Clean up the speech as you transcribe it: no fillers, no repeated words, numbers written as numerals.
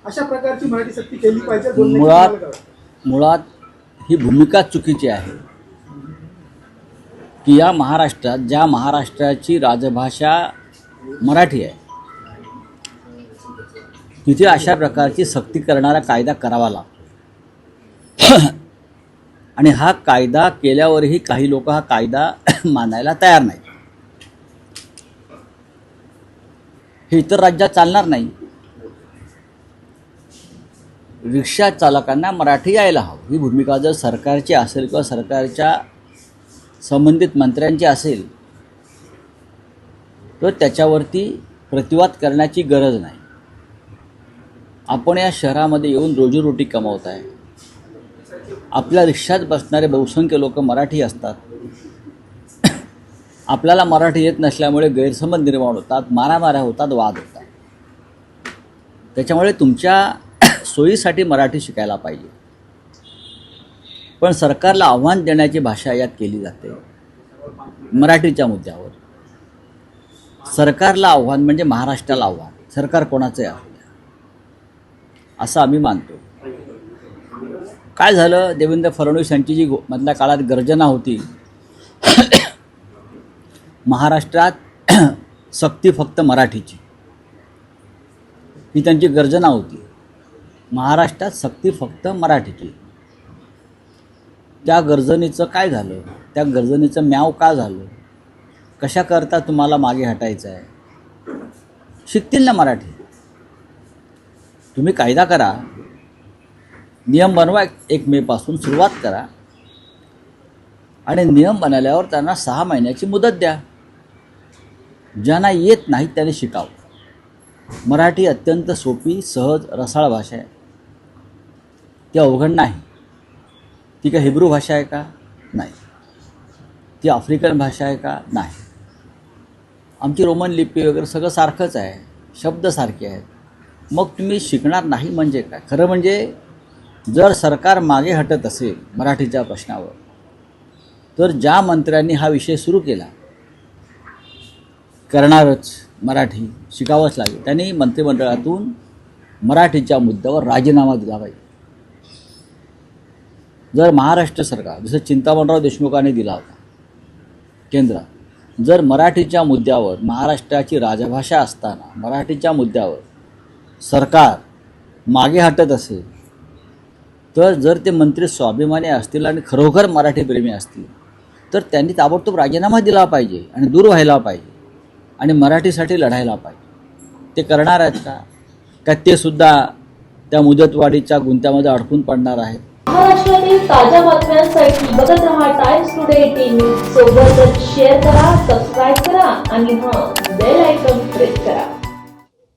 अशा प्रकारची मराठी सक्ती केली पाहिजे बोलण्याची मुळात ही भूमिका चुकीची आहे की या महाराष्ट्रात, ज्या महाराष्ट्राची राजभाषा मराठी आहे, तिथे अशा प्रकारची सक्ती करणारा कायदा करावा लागतो. आणि हा कायदा केल्यावरही काही लोक हा कायदा मानायला तयार नाहीत. हे इतर राज्यात चालणार नाही. रिक्षा चालकांना मराठी यायला हवं, ही भूमिका जर सरकारची असेल किंवा सरकारच्या संबंधित मंत्र्यांची असेल तर त्याच्यावरती प्रतिवाद करण्याची गरज नाही. आपण या शहरामध्ये येऊन रोजीरोटी कमावत आहे. आपल्या रिक्षात बसणारे बहुसंख्य लोक मराठी असतात. आपल्याला मराठी येत नसल्यामुळे गैरसमज निर्माण होतात, मारामाऱ्या होतात, वाद होतात. त्याच्यामुळे तुमच्या सोयीसाठी मराठी शिकायला पाहिजे. पण सरकारला आव्हान देण्याची भाषा यात केली जाते मराठीच्या मुद्द्यावर. सरकारला आव्हान म्हणजे महाराष्ट्राला आव्हान. सरकार कोणाचं आहे असं आम्ही मानतो. काय झालं, देवेंद्र फडणवीस यांची जी मधल्या काळात गर्जना होती, महाराष्ट्रात सक्ती फक्त मराठीची, ही त्यांची गर्जना होती. महाराष्ट्रात सक्ती फक्त मराठीची. त्या गर्जनेचं काय झालं? त्या गर्जनेचं म्याव का झालं? कशाकरता तुम्हाला मागे हटायचं आहे? शिकतील ना मराठी. तुम्ही कायदा करा, नियम बनवा, 1 मेपासून सुरुवात करा आणि नियम बनवल्यावर त्यांना 6 महिन्याची मुदत द्या. ज्यांना येत नाही त्यांनी शिकावं. मराठी अत्यंत सोपी, सहज, रसाळ भाषा आहे. ती अवघड नाही. ती काय हिब्रू भाषा आहे का? नाही. ती आफ्रिकन भाषा आहे का? नाही. आमची रोमन लिपी वगैरे सगळं सारखंच आहे, शब्द सारखे आहेत. मग तुम्ही शिकणार नाही म्हणजे काय? खरं म्हणजे जर सरकार मागे हटत असेल मराठीच्या प्रश्नावर, तर ज्या मंत्र्यांनी हा विषय सुरू केला, करणारच मराठी शिकावंच लागेल, त्यांनी मंत्रिमंडळातून मराठीच्या मुद्द्यावर राजीनामा दिला पाहिजे. जर महाराष्ट्र सरकार, जसं चिंतामणराव देशमुखांनी दिला होता केंद्रात, जर मराठीच्या मुद्द्यावर, महाराष्ट्राची राजभाषा असताना मराठीच्या मुद्द्यावर सरकार मागे हटत असेल, तर जर ते मंत्री स्वाभिमानी असतील आणि खरोखर मराठीप्रेमी असतील तर त्यांनी ताबडतोब राजीनामा दिला पाहिजे आणि दूर व्हायला पाहिजे आणि मराठीसाठी लढायला पाहिजे. ते करणार आहेत का? का ते सुद्धा त्या मुदतवाढीच्या गुंत्यामध्ये अडकून पडणार आहेत? महाराष्ट्रातील ताज्या बातम्यांसाठी बघत रहा टाइम्स टुडे 18 न्यूज. सोबतच शेअर करा, सबस्क्राईब करा आणि बेल आयकॉन प्रेस करा.